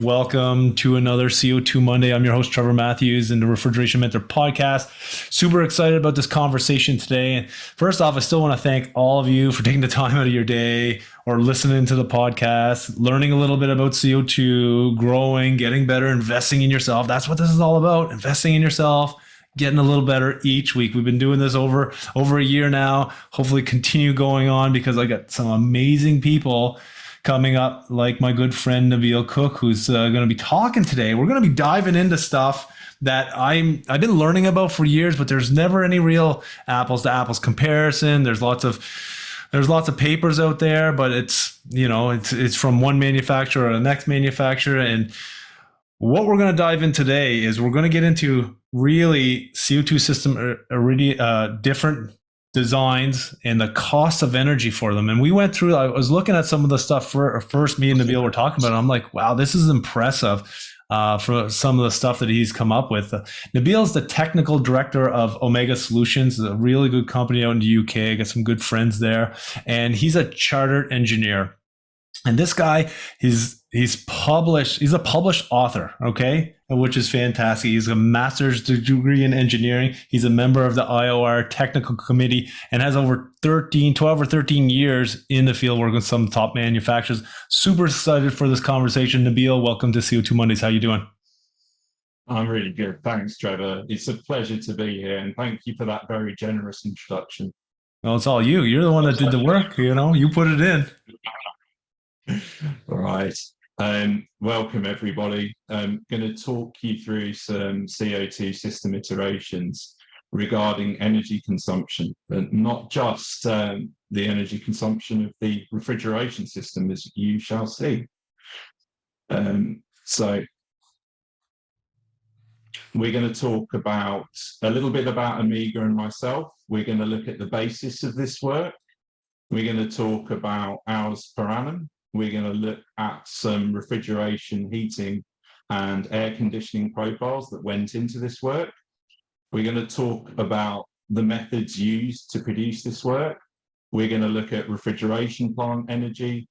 Welcome to another CO2 Monday. I'm your host, Trevor Matthews, in the Refrigeration Mentor podcast. Super excited about this conversation today. And first off, I still want to thank all of you for taking the time out of your day or listening to the podcast, learning a little bit about CO2, growing, getting better, investing in yourself. That's what this is all about, investing in yourself, getting a little better each week. We've been doing this over a year now. Hopefully continue going on because I got some amazing people coming up, like my good friend Nabil Cook, who's going to be talking today. We're going to be diving into stuff that I've been learning about for years, but there's never any real apples to apples comparison. There's lots of papers out there, but it's from one manufacturer to the next manufacturer. And what we're going to dive in today is we're going to get into really CO2 system already different designs and the cost of energy for them. And we went through, I was looking at some of the stuff first me and Nabil were talking about it. I'm like, wow, this is impressive for some of the stuff that he's come up with. Nabil's the technical director of Omega Solutions, a really good company out in the UK. I got some good friends there. And he's a chartered engineer. And this guy, he's a published author, okay, which is fantastic. He's a master's degree in engineering. He's a member of the IOR technical committee and has 12 or 13 years in the field working with some top manufacturers. Super excited for this conversation. Nabil, welcome to CO2 Mondays. How you doing? I'm really good. Thanks, Trevor. It's a pleasure to be here, and thank you for that very generous introduction. Well, it's all you. You're the one that did the work, you put it in. All right. Welcome, everybody. I'm going to talk you through some CO2 system iterations regarding energy consumption, but not just the energy consumption of the refrigeration system, as you shall see. So we're going to talk about a little bit about Amiga and myself. We're going to look at the basis of this work. We're going to talk about hours per annum. We're going to look at some refrigeration, heating, and air conditioning profiles that went into this work. We're going to talk about the methods used to produce this work. We're going to look at refrigeration plant energy.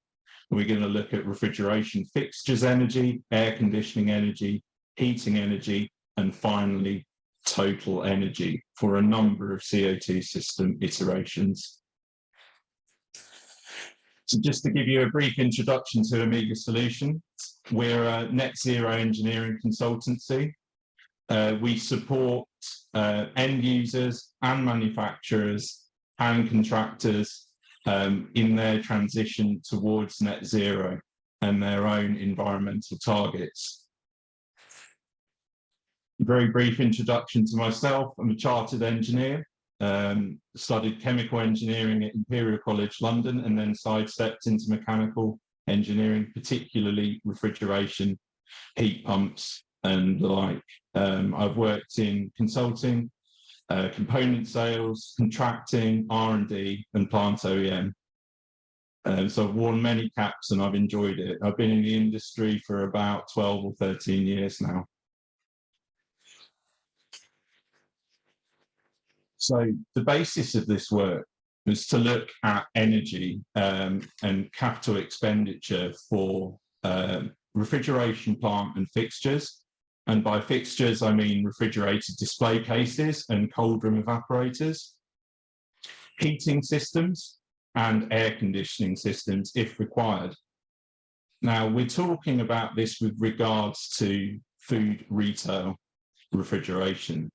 We're going to look at refrigeration fixtures energy, air conditioning energy, heating energy, and finally, total energy for a number of CO2 system iterations. So just to give you a brief introduction to Amiga Solutions, we're a net zero engineering consultancy. We support end users and manufacturers and contractors in their transition towards net zero and their own environmental targets. Very brief introduction to myself. I'm a chartered engineer. Studied chemical engineering at Imperial College London and then sidestepped into mechanical engineering, particularly refrigeration, heat pumps and the like. I've worked in consulting, component sales, contracting, R&D and plant OEM. So I've worn many caps and I've enjoyed it. I've been in the industry for about 12 or 13 years now. So the basis of this work was to look at energy and capital expenditure for refrigeration plant and fixtures. And by fixtures, I mean refrigerated display cases and cold room evaporators, heating systems, and air conditioning systems if required. Now, we're talking about this with regards to food retail refrigeration.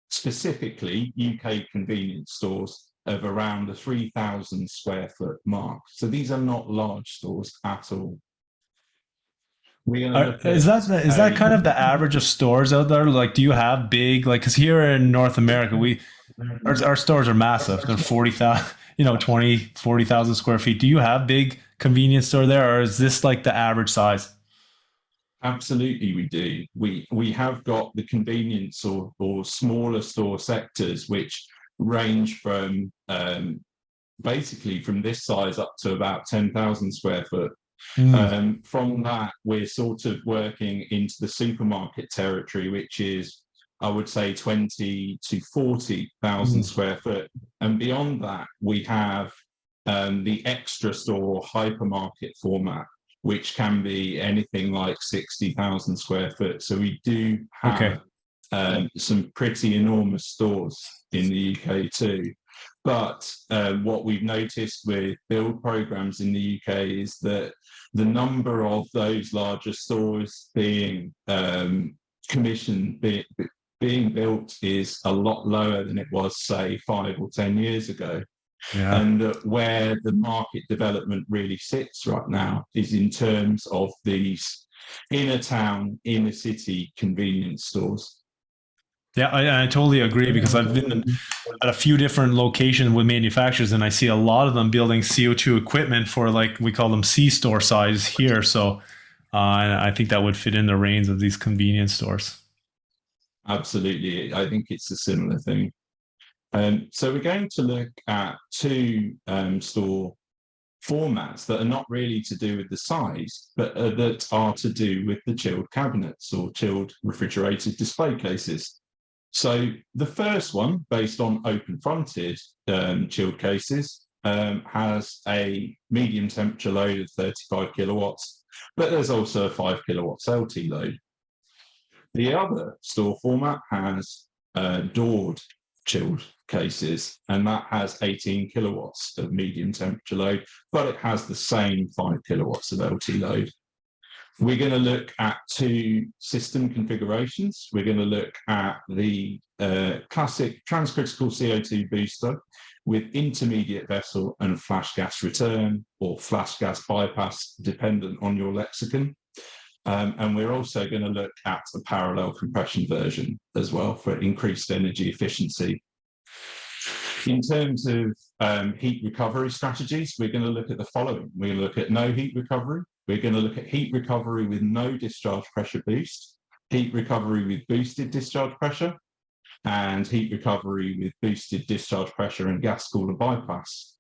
Specifically, UK convenience stores of around the 3,000 square foot mark. So these are not large stores at all. Is that kind of the average of stores out there? Like, do you have big, like, because here in North America, our stores are massive. They're 40,000, 40,000 square feet. Do you have big convenience store there, or is this like the average size? Absolutely, we do. We have got the convenience or smaller store sectors, which range from basically from this size up to about 10,000 square foot. From that, we're sort of working into the supermarket territory, which is, I would say, 20 to 40,000 square foot. And beyond that, we have the extra store hypermarket format, which can be anything like 60,000 square foot. So we do have some pretty enormous stores in the UK too. But what we've noticed with build programs in the UK is that the number of those larger stores being commissioned, being built, is a lot lower than it was, say, 5 or 10 years ago. Yeah. And where the market development really sits right now is in terms of these inner town, inner city convenience stores. Yeah, I totally agree, because I've been at a few different locations with manufacturers, and I see a lot of them building CO2 equipment for, like, we call them C-store size here. So I think that would fit in the range of these convenience stores. Absolutely. I think it's a similar thing. So we're going to look at two store formats that are not really to do with the size, but that are to do with the chilled cabinets or chilled refrigerated display cases. So the first one, based on open-fronted chilled cases, has a medium temperature load of 35 kilowatts, but there's also a 5 kilowatts LT load. The other store format has doored chilled cases, and that has 18 kilowatts of medium temperature load, but it has the same 5 kilowatts of LT load. We're going to look at two system configurations. We're going to look at the classic Transcritical CO2 Booster with intermediate vessel and flash gas return, or flash gas bypass, dependent on your lexicon. And we're also going to look at a parallel compression version as well for increased energy efficiency. In terms of heat recovery strategies, we're going to look at the following. We're going to look at no heat recovery. We're going to look at heat recovery with no discharge pressure boost, heat recovery with boosted discharge pressure, and heat recovery with boosted discharge pressure and gas cooler bypass.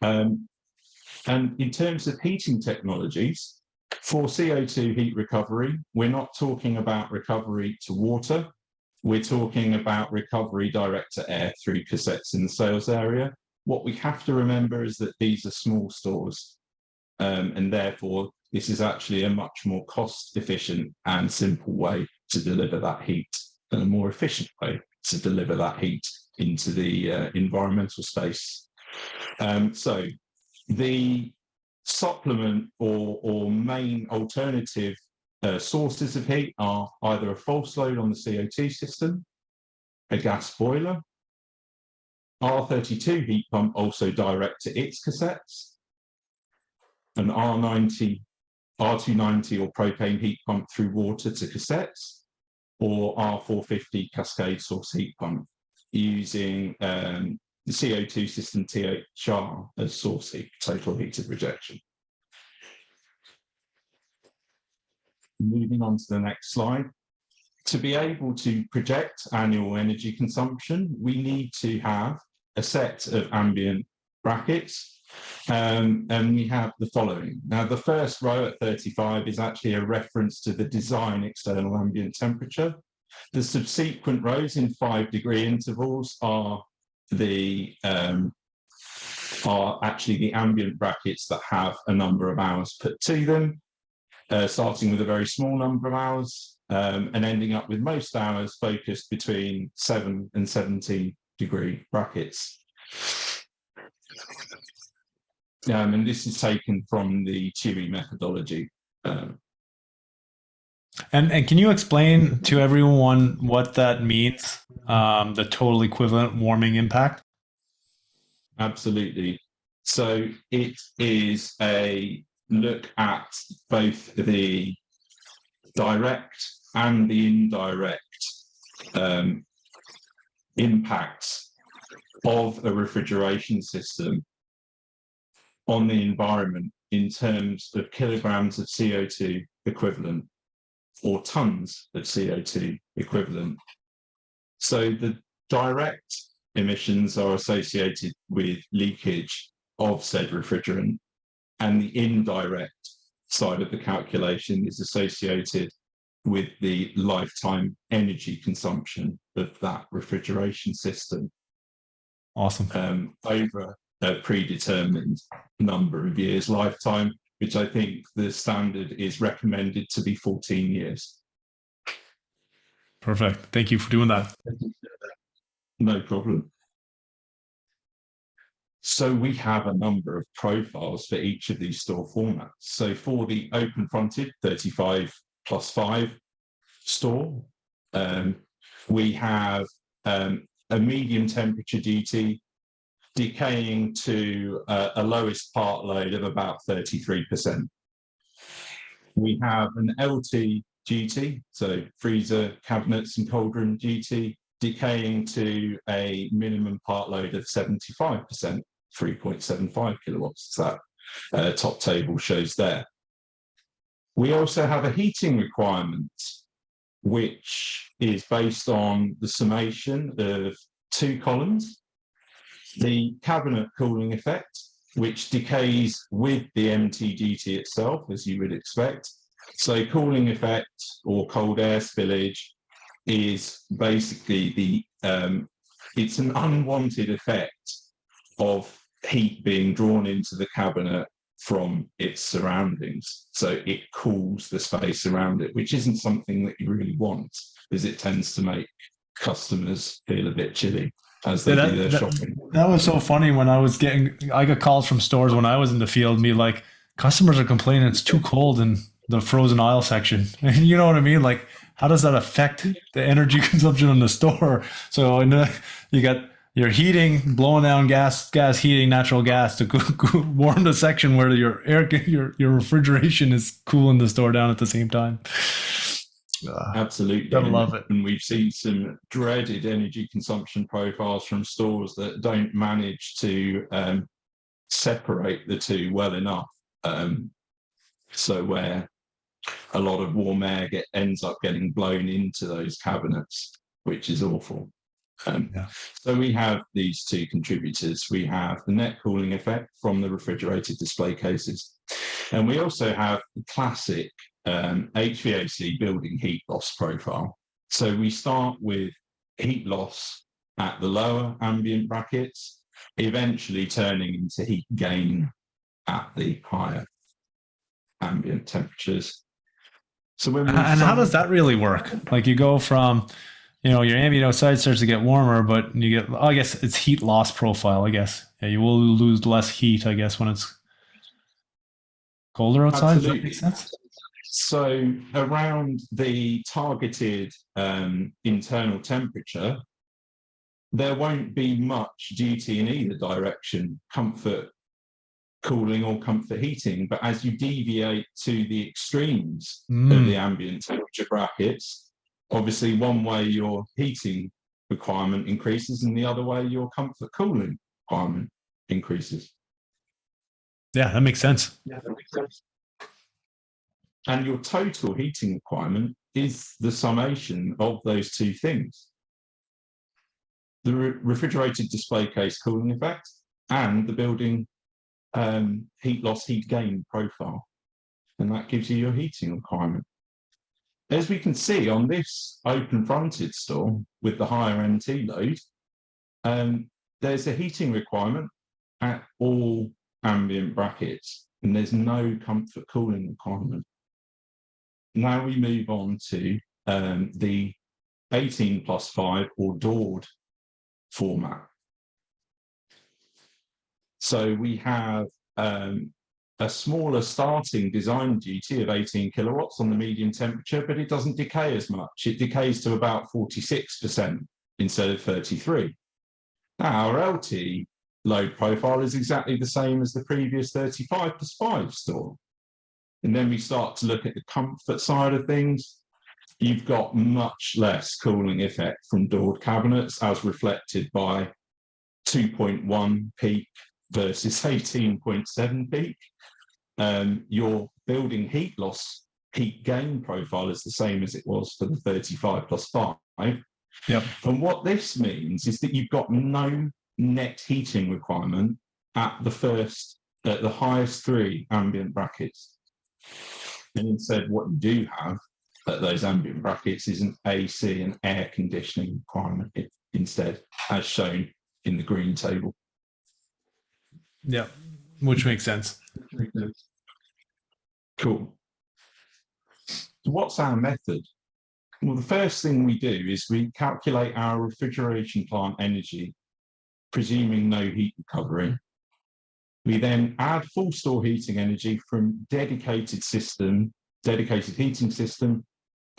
And in terms of heating technologies, for CO2 heat recovery, we're not talking about recovery to water. We're talking about recovery direct to air through cassettes in the sales area. What we have to remember is that these are small stores, and therefore this is actually a much more cost-efficient and simple way to deliver that heat, and a more efficient way to deliver that heat into the environmental space. So the supplement or main alternative sources of heat are either a false load on the CO2 system, a gas boiler, R32 heat pump also direct to its cassettes, an R290 or propane heat pump through water to cassettes, or R450 cascade source heat pump using the CO2 system THR as source heat, total heated rejection. Moving on to the next slide. To be able to project annual energy consumption, we need to have a set of ambient brackets, and we have the following. Now, the first row at 35 is actually a reference to the design external ambient temperature. The subsequent rows in 5-degree intervals are actually the ambient brackets that have a number of hours put to them, starting with a very small number of hours and ending up with most hours focused between 7 and 17-degree brackets. And this is taken from the TUI methodology. And can you explain to everyone what that means, the total equivalent warming impact? Absolutely. So it is a look at both the direct and the indirect impacts of a refrigeration system on the environment in terms of kilograms of CO2 equivalent or tons of CO2 equivalent. So the direct emissions are associated with leakage of said refrigerant, and the indirect side of the calculation is associated with the lifetime energy consumption of that refrigeration system. Awesome. Over a predetermined number of years lifetime, which I think the standard is recommended to be 14 years. Perfect. Thank you for doing that. No problem. So we have a number of profiles for each of these store formats. So for the open-fronted 35+5 store, we have a medium temperature duty decaying to a lowest part load of about 33%. We have an LT duty, so freezer, cabinets and cold room duty, decaying to a minimum part load of 75%, 3.75 kilowatts, that top table shows there. We also have a heating requirement, which is based on the summation of two columns. The cabinet cooling effect, which decays with the MT duty itself, as you would expect. So cooling effect or cold air spillage is basically it's an unwanted effect of heat being drawn into the cabinet from its surroundings. So it cools the space around it, which isn't something that you really want, because it tends to make customers feel a bit chilly as they do their shopping. That was so funny when I got calls from stores when I was in the field, me like, customers are complaining it's too cold in the frozen aisle section. And you know what I mean? Like, how does that affect the energy consumption in the store? So you got your heating, blowing down gas heating, natural gas to warm the section where your refrigeration is cooling the store down at the same time. Absolutely. Gotta love it. And we've seen some dreaded energy consumption profiles from stores that don't manage to separate the two well enough. So where a lot of warm air ends up getting blown into those cabinets, which is awful. So we have these two contributors. We have the net cooling effect from the refrigerated display cases. And we also have the classic HVAC building heat loss profile. So we start with heat loss at the lower ambient brackets, eventually turning into heat gain at the higher ambient temperatures. So when how does that really work? Like, you go from, your ambient outside starts to get warmer, but you get, I guess it's heat loss profile, I guess. Yeah, you will lose less heat, I guess, when it's colder outside. Absolutely. Does that make sense? So around the targeted internal temperature, there won't be much duty in either direction, comfort cooling or comfort heating. But as you deviate to the extremes of the ambient temperature brackets, obviously one way your heating requirement increases and the other way your comfort cooling requirement increases. Yeah, that makes sense. And your total heating requirement is the summation of those two things. The refrigerated display case cooling effect and the building heat loss, heat gain profile. And that gives you your heating requirement. As we can see on this open-fronted store with the higher MT load, there's a heating requirement at all ambient brackets, and there's no comfort cooling requirement. Now we move on to the 18+5 or doored format. So we have a smaller starting design duty of 18 kilowatts on the medium temperature, but it doesn't decay as much. It decays to about 46% instead of 33%. Now our LT load profile is exactly the same as the previous 35+5 store. And then we start to look at the comfort side of things. You've got much less cooling effect from doored cabinets, as reflected by 2.1 peak versus 18.7 peak. Your building heat loss, heat gain profile is the same as it was for the 35+5. Yep. And what this means is that you've got no net heating requirement at the highest three ambient brackets. And instead, what you do have at those ambient brackets is an AC and air conditioning requirement instead, as shown in the green table. Yeah, which makes sense. Cool. So what's our method? Well, the first thing we do is we calculate our refrigeration plant energy, presuming no heat recovery. We then add full store heating energy from dedicated heating system,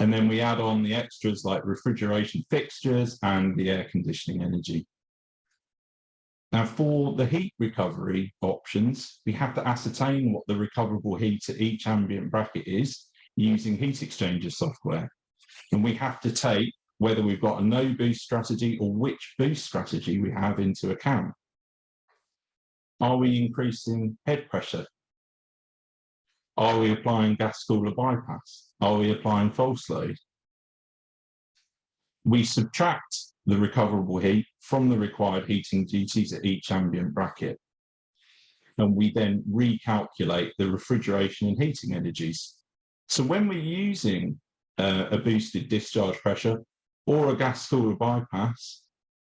and then we add on the extras like refrigeration fixtures and the air conditioning energy. Now, for the heat recovery options, we have to ascertain what the recoverable heat at each ambient bracket is using heat exchanger software. And we have to take whether we've got a no boost strategy or which boost strategy we have into account. Are we increasing head pressure? Are we applying gas cooler bypass? Are we applying false load? We subtract the recoverable heat from the required heating duties at each ambient bracket. And we then recalculate the refrigeration and heating energies. So when we're using a boosted discharge pressure or a gas cooler bypass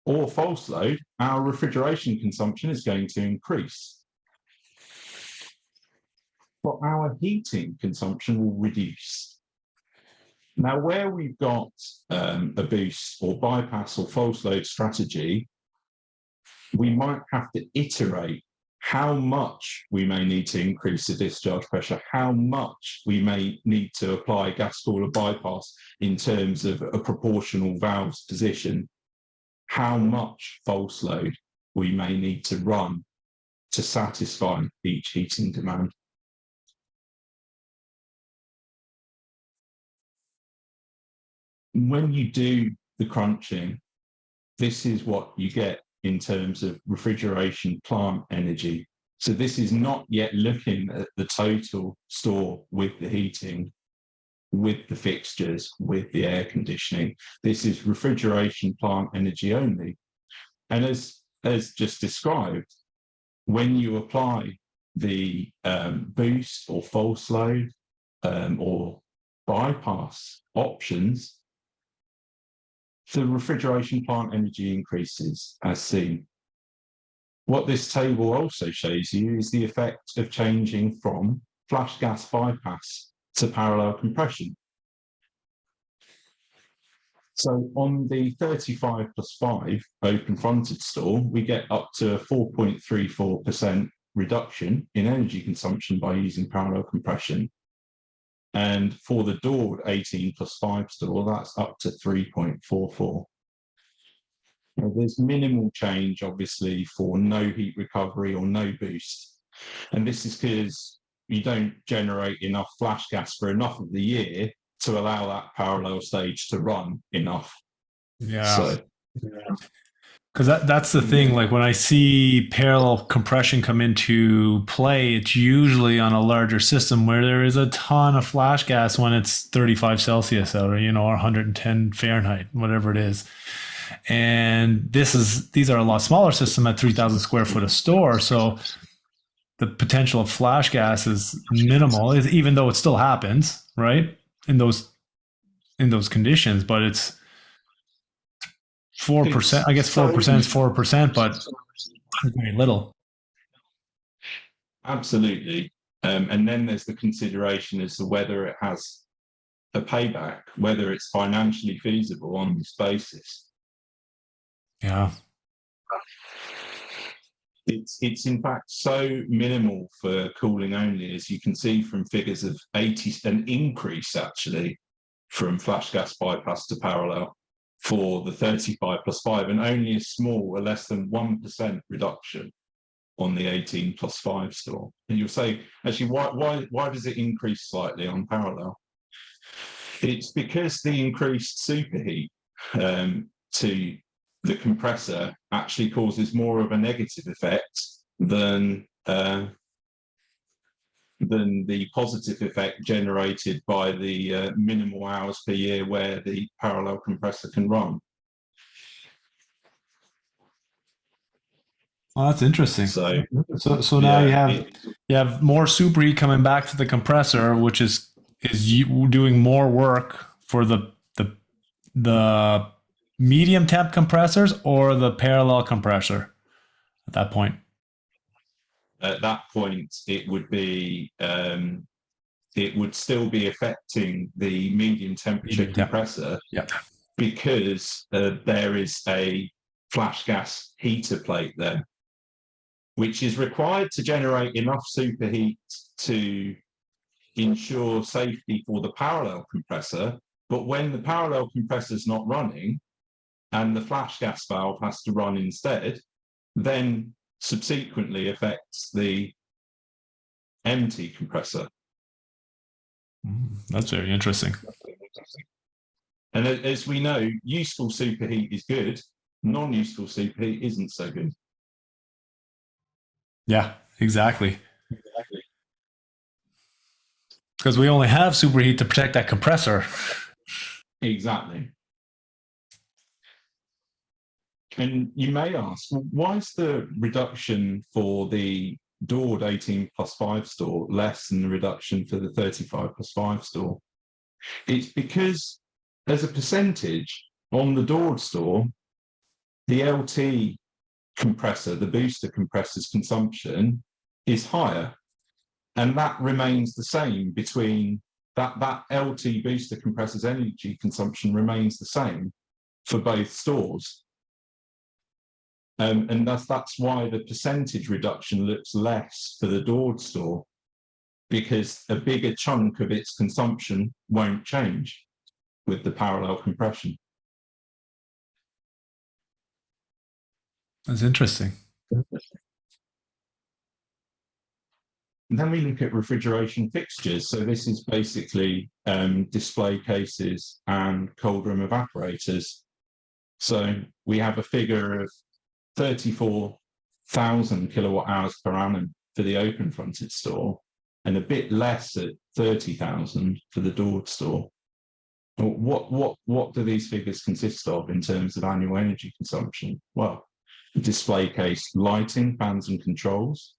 or false load, our refrigeration consumption is going to increase. But our heating consumption will reduce. Now, where we've got a boost or bypass or false load strategy, we might have to iterate how much we may need to increase the discharge pressure, how much we may need to apply gas cooler bypass in terms of a proportional valve's position, how much false load we may need to run to satisfy each heating demand. When you do the crunching, this is what you get in terms of refrigeration plant energy. So this is not yet looking at the total store with the heating, with the fixtures, with the air conditioning. This is refrigeration plant energy only. And as just described, when you apply the boost or false load or bypass options, the refrigeration plant energy increases as seen. What this table also shows you is the effect of changing from flash gas bypass to parallel compression. So on the 35+5 open fronted store, we get up to a 4.34% reduction in energy consumption by using parallel compression. And for the doored 18+5 store, that's up to 3.44. Now, there's minimal change, obviously, for no heat recovery or no boost. And this is because you don't generate enough flash gas for enough of the year to allow that parallel stage to run enough. Yeah. So, because that's the thing. Like when I see parallel compression come into play, it's usually on a larger system where there is a ton of flash gas when it's 35 Celsius out, or or 110 Fahrenheit, whatever it is. And these are a lot smaller system at 3,000 square foot of store, so the potential of flash gas is minimal, even though it still happens, right? In those conditions, but it's 4%. I guess 4% is 4%, but very little. Absolutely. And then there's the consideration as to whether it has a payback, whether it's financially feasible on this basis. Yeah. It's in fact so minimal for cooling only, as you can see from figures of 80, an increase actually from flash gas bypass to parallel for the 35+5, and only a small, less than 1% reduction on the 18+5 store. And you'll say, actually, why does it increase slightly on parallel? It's because the increased superheat to the compressor actually causes more of a negative effect than the positive effect generated by the minimal hours per year where the parallel compressor can run. Oh, that's interesting. So now you have more superheat coming back to the compressor, which is doing more work for the medium temp compressors or the parallel compressor at that point. At that point, it would be it would still be affecting the medium temperature compressor because there is a flash gas heater plate there, which is required to generate enough superheat to ensure safety for the parallel compressor. But when the parallel compressor is not running and the flash gas valve has to run instead, then subsequently affects the empty compressor. That's very interesting. And as we know, useful superheat is good. Non-useful superheat isn't so good. Yeah, exactly. Because we only have superheat to protect that compressor. Exactly. And you may ask, well, why is the reduction for the doored 18+5 store less than the reduction for the 35+5 store? It's because as a percentage on the doored store, the LT compressor, the booster compressor's consumption is higher. And that remains the same between that LT booster compressor's energy consumption remains the same for both stores. And that's why the percentage reduction looks less for the doored store, because a bigger chunk of its consumption won't change with the parallel compression. That's interesting. And then we look at refrigeration fixtures. So this is basically display cases and cold room evaporators. So we have a figure of 34,000 kilowatt hours per annum for the open fronted store and a bit less at 30,000 for the doored store. What do these figures consist of in terms of annual energy consumption? Well, display case lighting, fans and controls,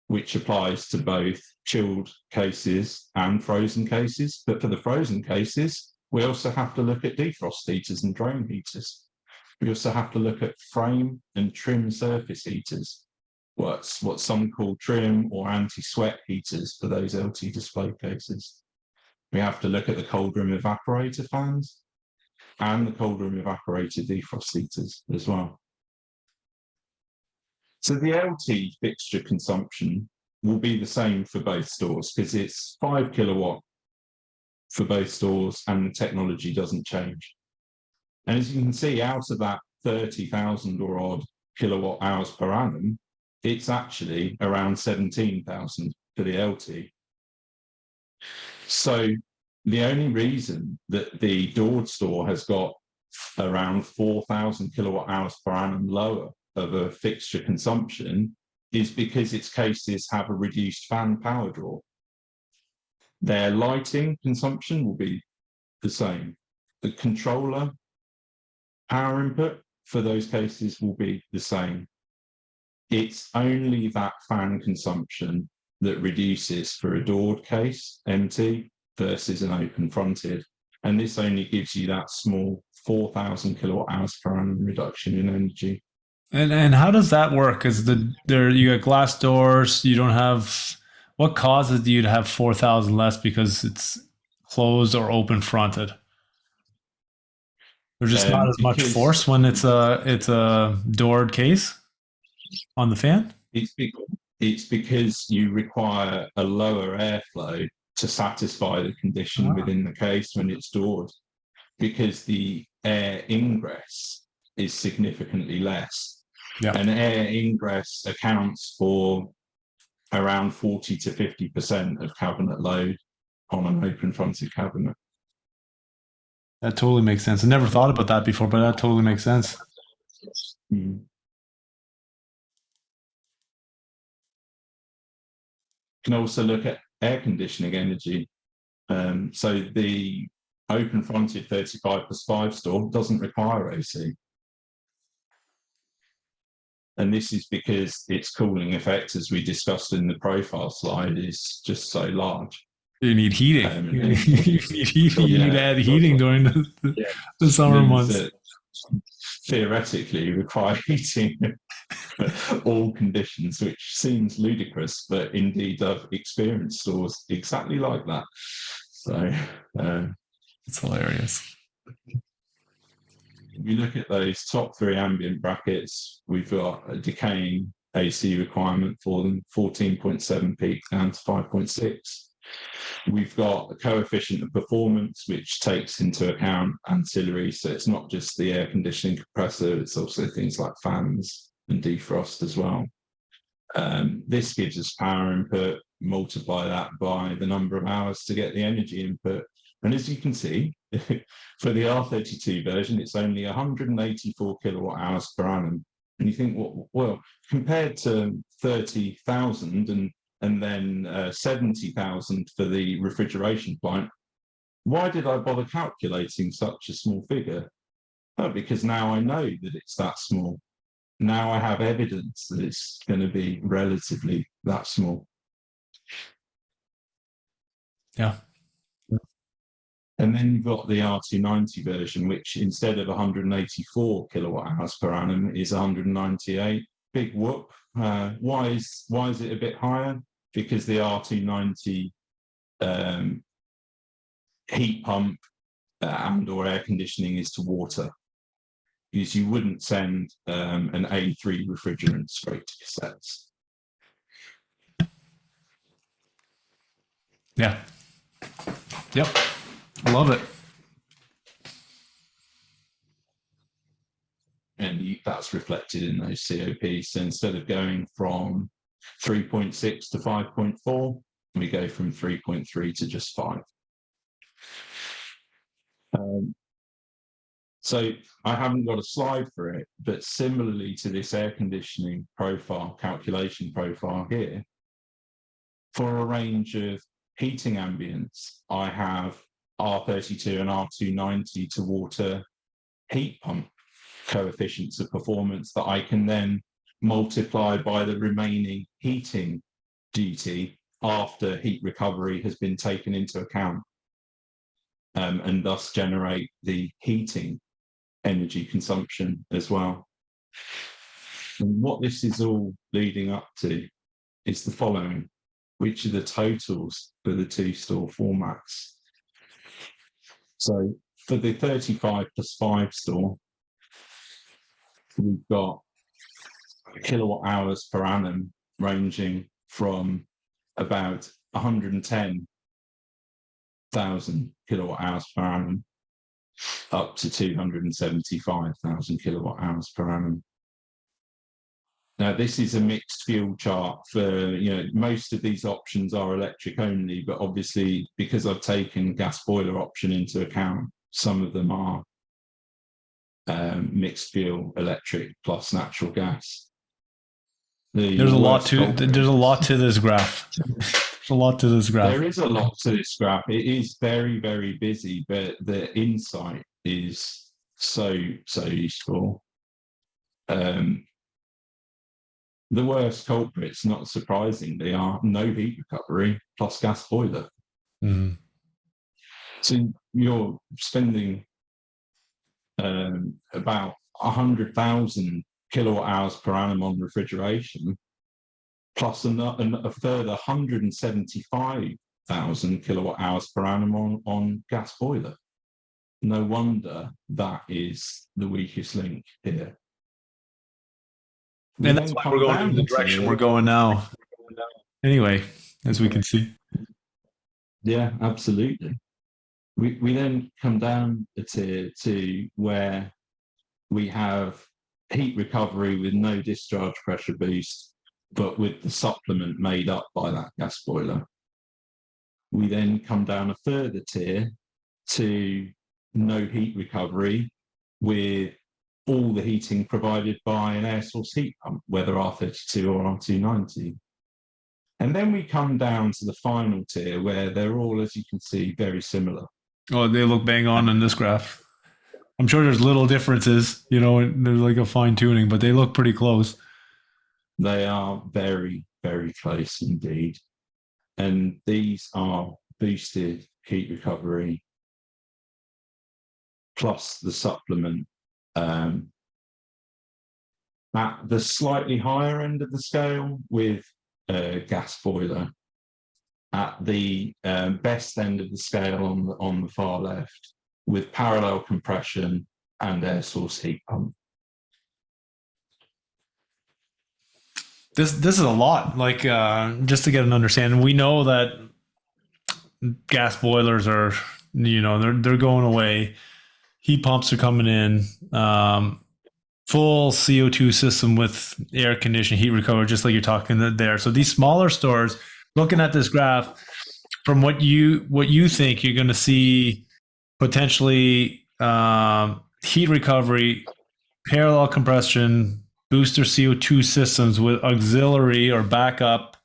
which applies to both chilled cases and frozen cases. But for the frozen cases, we also have to look at defrost heaters and drone heaters. We also have to look at frame and trim surface heaters, what some call trim or anti-sweat heaters for those LT display cases. We have to look at the cold room evaporator fans and the cold room evaporator defrost heaters as well. So the LT fixture consumption will be the same for both stores because it's 5 kilowatt for both stores and the technology doesn't change. And as you can see, out of that 30,000 or odd kilowatt hours per annum, it's actually around 17,000 for the LT. So the only reason that the doored store has got around 4,000 kilowatt hours per annum lower of a fixture consumption is because its cases have a reduced fan power draw. Their lighting consumption will be the same. The controller power input for those cases will be the same. It's only that fan consumption that reduces for a doored case, MT, versus an open fronted. And this only gives you that small 4,000 kilowatt hours per annum reduction in energy. And how does that work? Because you got glass doors, you don't have, what causes you to have 4,000 less because it's closed or open fronted? There's just not as much force when it's a doored case on the fan? It's because you require a lower airflow to satisfy the condition within the case when it's doored, because the air ingress is significantly less. Yeah. And air ingress accounts for around 40 to 50% of cabinet load on an open fronted cabinet. That totally makes sense. I never thought about that before, but that totally makes sense. Mm. You can also look at air conditioning energy. So the open fronted 35+5 store doesn't require AC. And this is because its cooling effect, as we discussed in the profile slide, is just so large. You need heating. You need heating. You need to add heating during the summer months. Theoretically, require heating. all conditions, which seems ludicrous, but indeed I've experienced stores exactly like that. So it's hilarious. If you look at those top three ambient brackets, we've got a decaying AC requirement for them, 14.7 peak down to 5.6. We've got a coefficient of performance, which takes into account ancillary. So it's not just the air conditioning compressor, it's also things like fans and defrost as well. This gives us power input, multiply that by the number of hours to get the energy input. And as you can see, for the R32 version, it's only 184 kilowatt hours per annum. And you think, well, compared to 30,000 and then 70,000 for the refrigeration plant, why did I bother calculating such a small figure? Oh, because now I know that it's that small. Now I have evidence that it's going to be relatively that small. Yeah. And then you've got the R290 version, which instead of 184 kilowatt hours per annum is 198. Big whoop. Why is it a bit higher? Because the R290 heat pump and or air conditioning is to water. Because you wouldn't send an A3 refrigerant straight to cassettes. Yeah. Yep. I love it. And that's reflected in those COPs. So instead of going from 3.6 to 5.4, we go from 3.3 to just 5. So I haven't got a slide for it, but similarly to this air conditioning profile, calculation profile here, for a range of heating ambience, I have R32 and R290 to water heat pump coefficients of performance that I can then multiply by the remaining heating duty after heat recovery has been taken into account, and thus generate the heating energy consumption as well. And what this is all leading up to is the following, which are the totals for the two store formats. So for the 35 plus 5 store, we've got kilowatt hours per annum ranging from about 110,000 kilowatt hours per annum up to 275,000 kilowatt hours per annum. Now, this is a mixed fuel chart for, most of these options are electric only, but obviously because I've taken gas boiler option into account, some of them are mixed fuel, electric plus natural gas. There's a lot to this graph. There's a lot to this graph. There is a lot to this graph. It is very, very busy, but the insight is so useful. The worst culprits, not surprisingly, are no heat recovery plus gas boiler. Mm-hmm. So you're spending about 100,000 kilowatt hours per annum on refrigeration, plus a further 175,000 kilowatt hours per annum on gas boiler. No wonder that is the weakest link here. And that's why we're going in the direction we're going now. Anyway, as we can see. Yeah, absolutely. We then come down a tier to where we have heat recovery with no discharge pressure boost, but with the supplement made up by that gas boiler. We then come down a further tier to no heat recovery with all the heating provided by an air source heat pump, whether R32 or R290. And then we come down to the final tier where they're all, as you can see, very similar. Oh, they look bang on in this graph. I'm sure there's little differences, there's like a fine tuning, but they look pretty close. They are very, very close indeed. And these are boosted heat recovery plus the supplement At the slightly higher end of the scale with a gas boiler. At the best end of the scale on the far left with parallel compression and air source heat pump. This is a lot. Like just to get an understanding, we know that gas boilers are, they're going away. Heat pumps are coming in. Full CO2 system with air conditioning, heat recovery, just like you're talking there. So these smaller stores, looking at this graph, from what you think you're going to see potentially heat recovery, parallel compression, booster CO2 systems with auxiliary or backup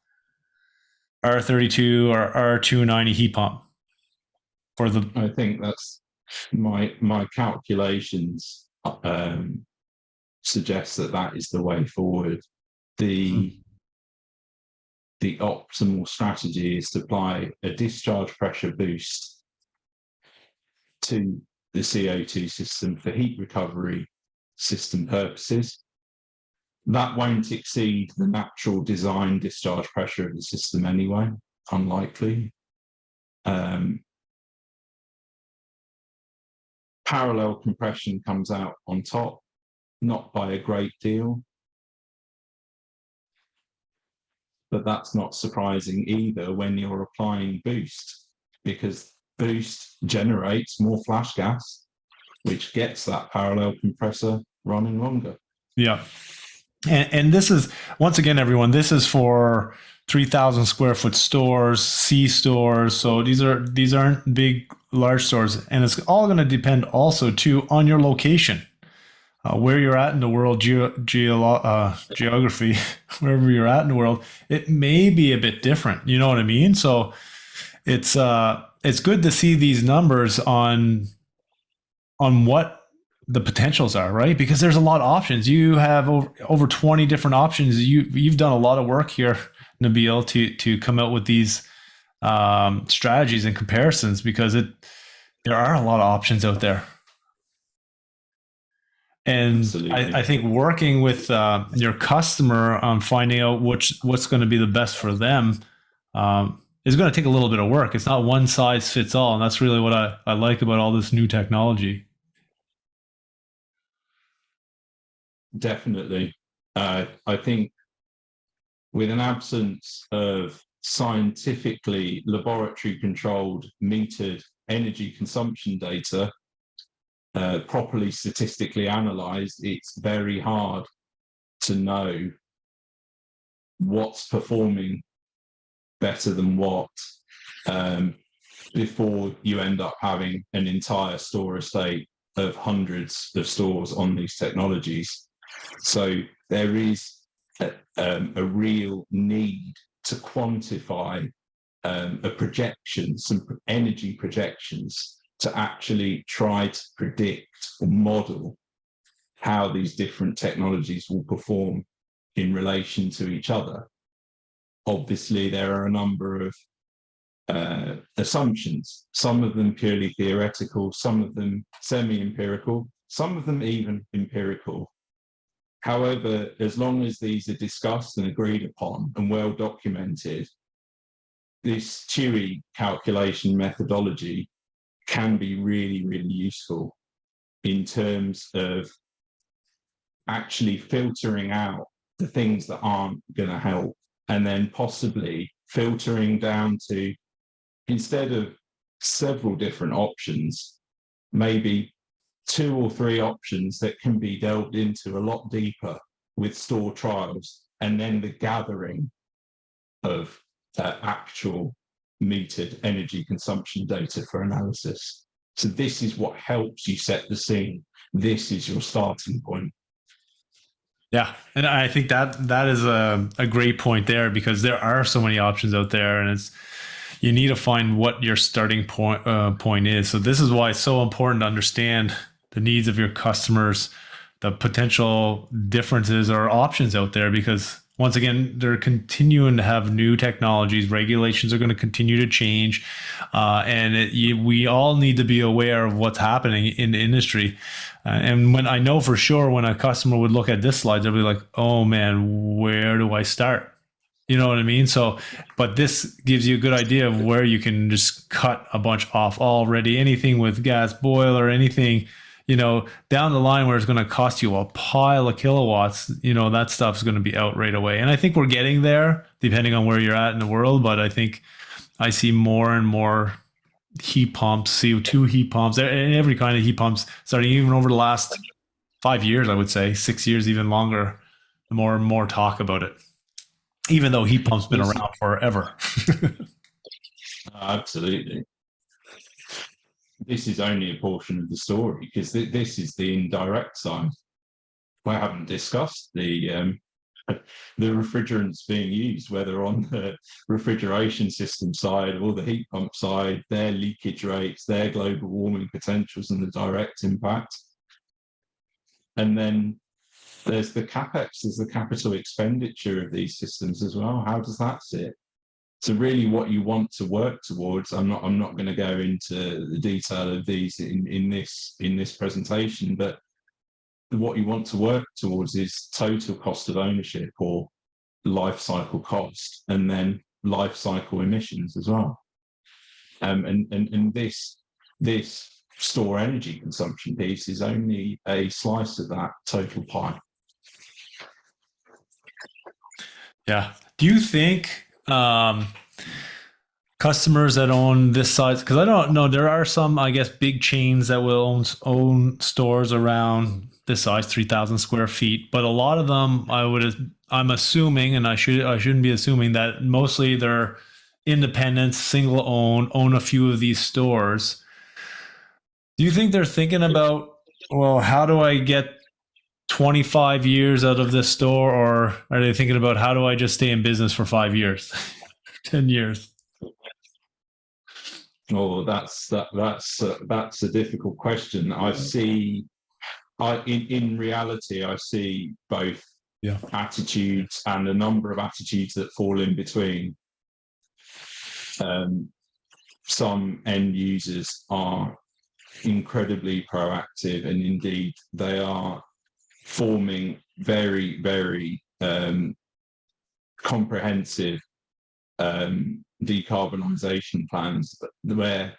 R32 or R290 heat pump. I think that's my calculations suggest that is the way forward. The optimal strategy is to apply a discharge pressure boost to the CO2 system for heat recovery system purposes. That won't exceed the natural design discharge pressure of the system anyway, unlikely. Parallel compression comes out on top, not by a great deal. But that's not surprising either when you're applying boost, because boost generates more flash gas, which gets that parallel compressor running longer. Yeah. And this is, once again, everyone, this is for 3,000 square foot stores, C stores. So these aren't big, large stores. And it's all going to depend also too on your location. Where you're at in the world, geography, wherever you're at in the world, it may be a bit different. You know what I mean? So it's good to see these numbers on what the potentials are, right? Because there's a lot of options. You have over 20 different options. You've done a lot of work here, Nabil, to come out with these strategies and comparisons, because there are a lot of options out there. And I think working with your customer on finding out what's going to be the best for them is going to take a little bit of work. It's not one size fits all. And that's really what I like about all this new technology. Definitely. I think with an absence of scientifically laboratory controlled metered energy consumption data, properly statistically analyzed, it's very hard to know what's performing better than what before you end up having an entire store estate of hundreds of stores on these technologies. So there is a real need to quantify a projection, some energy projections, to actually try to predict or model how these different technologies will perform in relation to each other. Obviously, there are a number of assumptions, some of them purely theoretical, some of them semi-empirical, some of them even empirical. However, as long as these are discussed and agreed upon and well documented, this TUI calculation methodology can be really, really useful in terms of actually filtering out the things that aren't going to help, and then possibly filtering down to, instead of several different options, maybe 2 or 3 options that can be delved into a lot deeper with store trials, and then the gathering of actual metered energy consumption data for analysis. So this is what helps you set the scene. This is your starting point. Yeah, and I think that is a great point there, because there are so many options out there, and you need to find what your starting point is. So this is why it's so important to understand the needs of your customers, the potential differences or options out there, because once again, they're continuing to have new technologies. Regulations are going to continue to change. We all need to be aware of what's happening in the industry. And when I know for sure, when a customer would look at this slide, they'll be like, oh man, where do I start? You know what I mean? So, but this gives you a good idea of where you can just cut a bunch off already. Anything with gas boiler, anything, down the line where it's going to cost you a pile of kilowatts, that stuff's going to be out right away. And I think we're getting there depending on where you're at in the world. But I think I see more and more heat pumps, CO2 heat pumps, and every kind of heat pumps starting even over the last 5 years, I would say 6 years, even longer, the more and more talk about it, even though heat pumps been around forever. Absolutely. This is only a portion of the story, because this is the indirect side. I haven't discussed the refrigerants being used, whether on the refrigeration system side or the heat pump side, their leakage rates, their global warming potentials, and the direct impact. And then there's the CapEx, there's the capital expenditure of these systems as well. How does that sit? So really what you want to work towards, I'm not going to go into the detail of these in this presentation, but what you want to work towards is total cost of ownership, or life cycle cost, and then life cycle emissions as well. And this store energy consumption piece is only a slice of that total pie. Yeah. Do you think customers that own this size, because I don't know, there are some, I guess, big chains that will own stores around this size, 3,000 square feet, but a lot of them, I'm assuming, and I shouldn't be assuming, that mostly they're independents, single own a few of these stores. Do you think they're thinking about, well, how do I get 25 years out of this store, or are they thinking about how do I just stay in business for 5 years, 10 years? Oh, that's a difficult question. In reality, I see both attitudes, and a number of attitudes that fall in between. Some end users are incredibly proactive, and indeed they are forming very, very comprehensive decarbonisation plans, where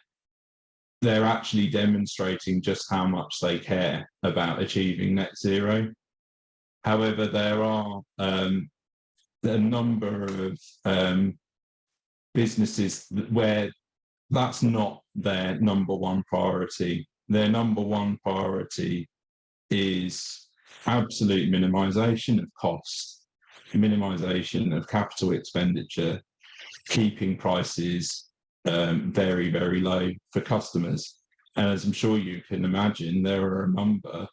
they're actually demonstrating just how much they care about achieving net zero. However, there are a number of businesses where that's not their number one priority. Their number one priority is absolute minimisation of costs, minimisation of capital expenditure, keeping prices very, very low for customers. And as I'm sure you can imagine, there are a number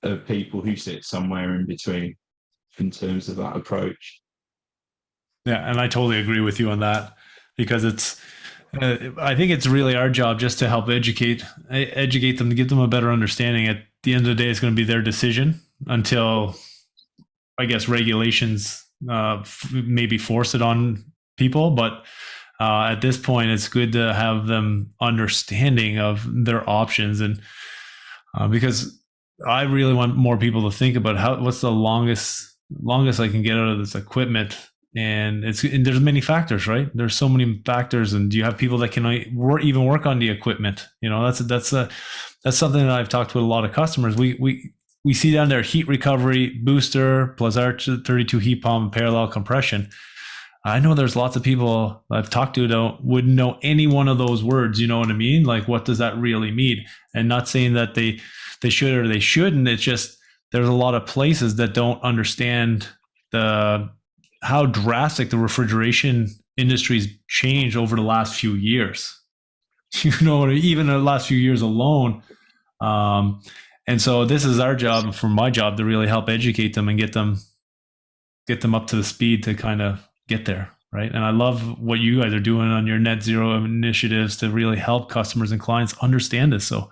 of people who sit somewhere in between in terms of that approach. Yeah, and I totally agree with you on that, because I think it's really our job just to help educate them, to give them a better understanding. At the end of the day, it's going to be their decision until, I guess, regulations maybe force it on people. But at this point, it's good to have them understanding of their options, and because I really want more people to think about what's the longest I can get out of this equipment. And there's many factors, right? There's so many factors, and do you have people that can even work on the equipment? That's something that I've talked to a lot of customers. We see down there heat recovery, booster, plus R32 heat pump, parallel compression. I know there's lots of people I've talked to wouldn't know any one of those words. You know what I mean? Like, what does that really mean? And not saying that they should or they shouldn't. It's just there's a lot of places that don't understand how drastic the refrigeration industry's changed over the last few years. Even the last few years alone. And so this is our job, for my job, to really help educate them and get them up to the speed to kind of get there, right? And I love what you guys are doing on your net zero initiatives to really help customers and clients understand this. So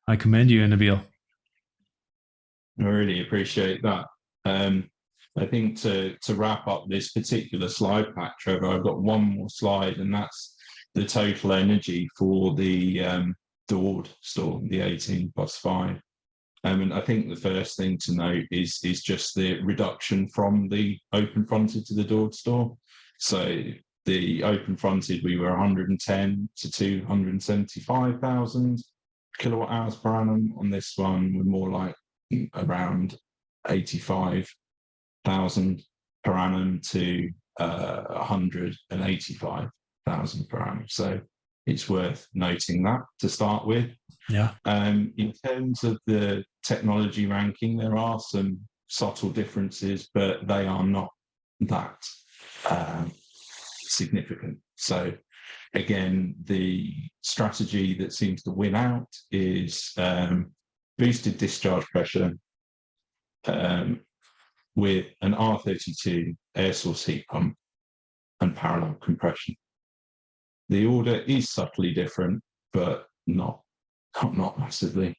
I commend you, Nabil. I really appreciate that. I think to wrap up this particular slide pack, Trevor, I've got one more slide, and that's the total energy for the doored store, the 18+5. And I think the first thing to note is just the reduction from the open fronted to the doored store. So the open fronted, we were 110 to 275,000 kilowatt hours per annum. On this one, we're more like around 85,000 per annum to 185,000 per annum. So it's worth noting that to start with. Yeah. In terms of the technology ranking, there are some subtle differences, but they are not that significant. So again, the strategy that seems to win out is boosted discharge pressure with an R32 air source heat pump and parallel compression. The order is subtly different, but not massively.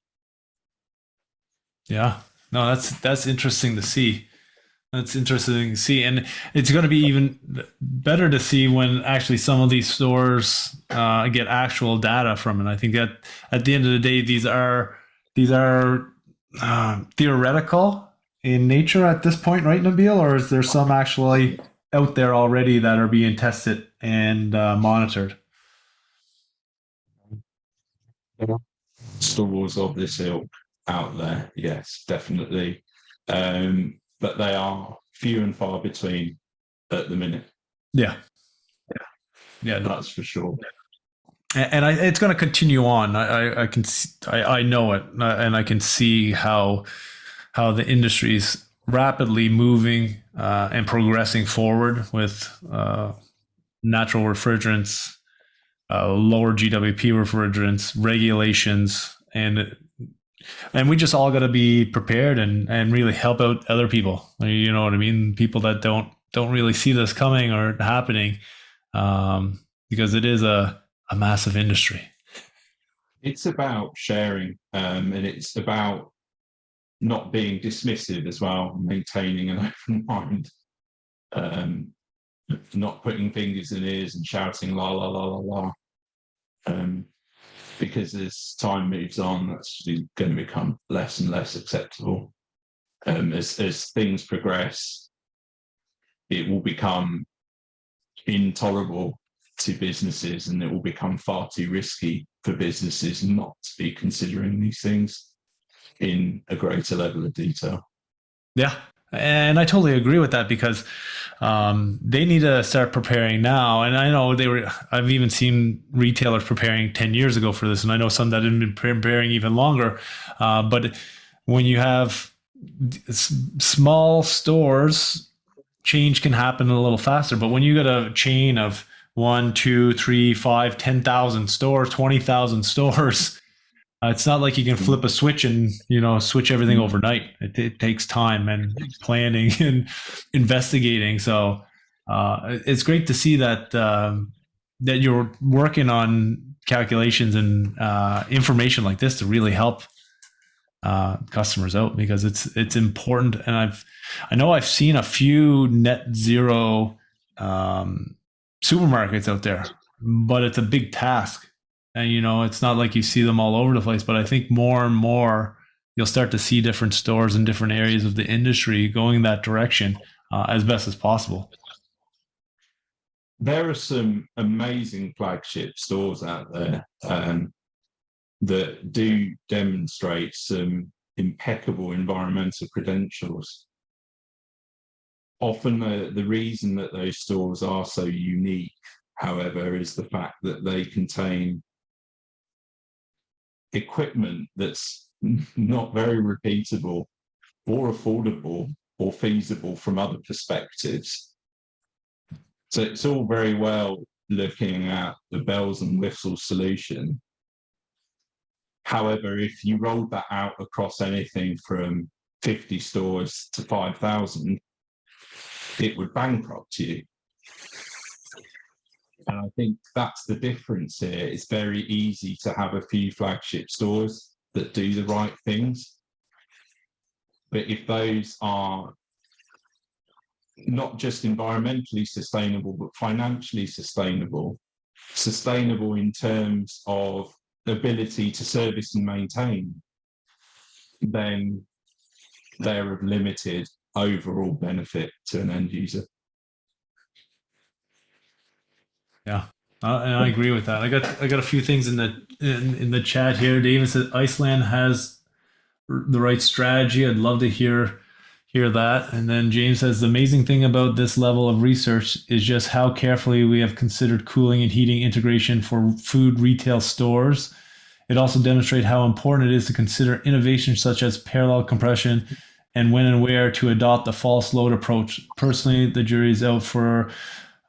Yeah. No, that's interesting to see. That's interesting to see. And it's going to be even better to see when actually some of these stores get actual data from it. I think that at the end of the day, these are theoretical in nature at this point, right, Nabil? Or is there some actually out there already that are being tested and monitored? Stores of this ilk out there, yes, definitely. But they are few and far between at the minute. Yeah. No, that's for sure. And it's going to continue on. I know it, and I can see how the industry is rapidly moving and progressing forward with natural refrigerants, lower GWP refrigerants, regulations, and we just all got to be prepared and really help out other people. You know what I mean? People that don't really see this coming or happening, because it is a massive industry. It's about sharing, and it's about not being dismissive as well, maintaining an open mind, not putting fingers in ears and shouting la la la la la. Because as time moves on, that's going to become less and less acceptable. As things progress, it will become intolerable to businesses, and it will become far too risky for businesses not to be considering these things in a greater level of detail. Yeah. And I totally agree with that, because they need to start preparing now. And I know I've even seen retailers preparing 10 years ago for this. And I know some that have been preparing even longer. But when you have small stores, change can happen a little faster. But when you got a chain of 1, 2, 3, 5, 10,000 stores, 20,000 stores, it's not like you can flip a switch and, switch everything overnight. It takes time and planning and investigating. So it's great to see that that you're working on calculations and information like this to really help customers out, because it's important. And I know I've seen a few net zero supermarkets out there, but it's a big task. And, it's not like you see them all over the place, but I think more and more you'll start to see different stores in different areas of the industry going that direction as best as possible. There are some amazing flagship stores out there that do demonstrate some impeccable environmental credentials. Often the reason that those stores are so unique, however, is the fact that they contain equipment that's not very repeatable or affordable or feasible from other perspectives. So it's all very well looking at the bells and whistles solution. However, if you rolled that out across anything from 50 stores to 5,000, it would bankrupt you. And I think that's the difference here. It's very easy to have a few flagship stores that do the right things. But if those are not just environmentally sustainable, but financially sustainable. Sustainable in terms of ability to service and maintain, then they're of limited overall benefit to an end user. Yeah, and I agree with that. I got a few things in the chat here. David said Iceland has the right strategy. I'd love to hear that. And then James says the amazing thing about this level of research is just how carefully we have considered cooling and heating integration for food retail stores. It also demonstrates how important it is to consider innovations such as parallel compression and when and where to adopt a false load approach. Personally, the jury's out for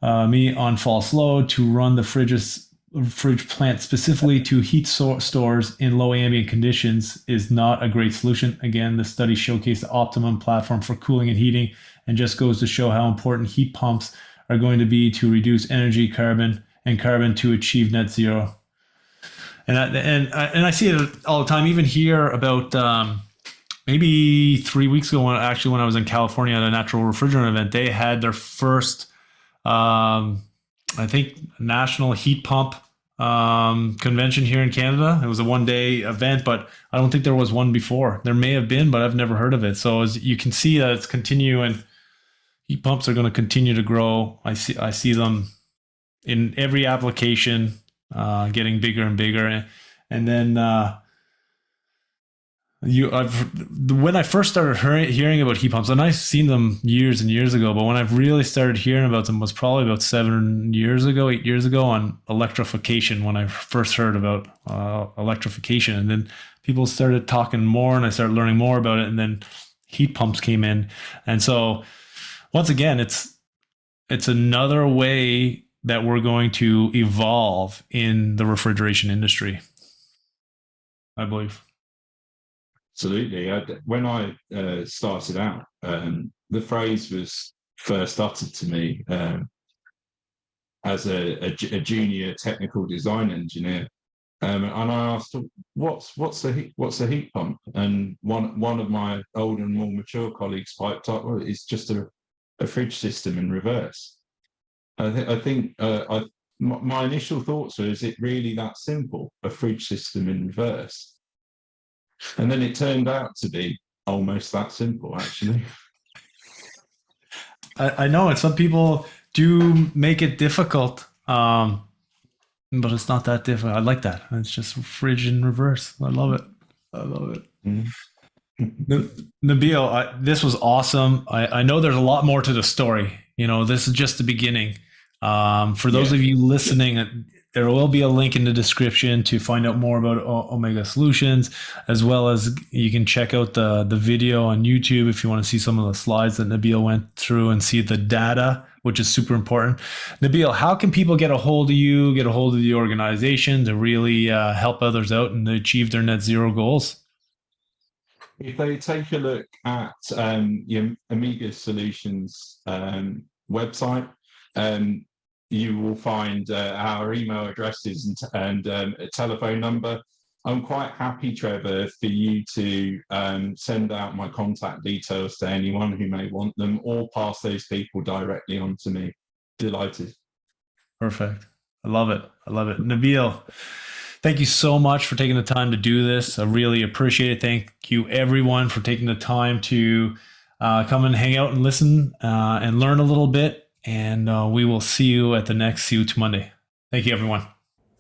me on false load. To run the fridge plant specifically to heat stores in low ambient conditions is not a great solution. Again, the study showcased the optimum platform for cooling and heating and just goes to show how important heat pumps are going to be to reduce energy, carbon to achieve net zero. And I see it all the time, even here about maybe 3 weeks ago when I was in California at a natural refrigerant event. They had their first I think national heat pump convention here in Canada. It was a one-day event, but I don't think there was one before. There may have been, but I've never heard of it. So as you can see that it's continuing, heat pumps are going to continue to grow. I see them in every application getting bigger and bigger. And then when I first started hearing about heat pumps, and I've seen them years and years ago, but when I've really started hearing about them was probably about 8 years ago on electrification, when I first heard about electrification. And then people started talking more and I started learning more about it. And then heat pumps came in. And so once again, it's another way that we're going to evolve in the refrigeration industry, I believe. Absolutely. When I started out, the phrase was first uttered to me as a junior technical design engineer, and I asked, "What's a heat pump?" And one of my older and more mature colleagues piped up, "Well, it's just a fridge system in reverse." I think my initial thoughts were, "Is it really that simple? A fridge system in reverse?" And then it turned out to be almost that simple, actually. I know, and some people do make it difficult, but it's not that difficult. I like that. It's just fridge in reverse. I love it. Mm-hmm. Nabil, this was awesome. I know there's a lot more to the story. This is just the beginning. For those of you listening, there will be a link in the description to find out more about Omega Solutions, as well as you can check out the video on YouTube if you want to see some of the slides that Nabil went through and see the data, which is super important. Nabil, how can people get a hold of you, get a hold of the organization to really help others out and achieve their net zero goals? If they take a look at the Omega Solutions website, you will find our email addresses and a telephone number. I'm quite happy, Trevor, for you to send out my contact details to anyone who may want them, or pass those people directly on to me. Delighted. Perfect. I love it. Nabil, thank you so much for taking the time to do this. I really appreciate it. Thank you, everyone, for taking the time to come and hang out and listen and learn a little bit. And we will see you at the next CO2 Monday. Thank you, everyone.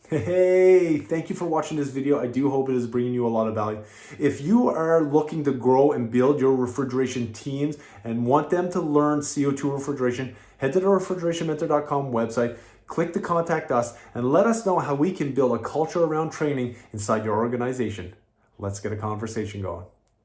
Hey, thank you for watching this video. I do hope it is bringing you a lot of value. If you are looking to grow and build your refrigeration teams and want them to learn CO2 refrigeration, head to the refrigerationmentor.com website, click to contact us, and let us know how we can build a culture around training inside your organization. Let's get a conversation going.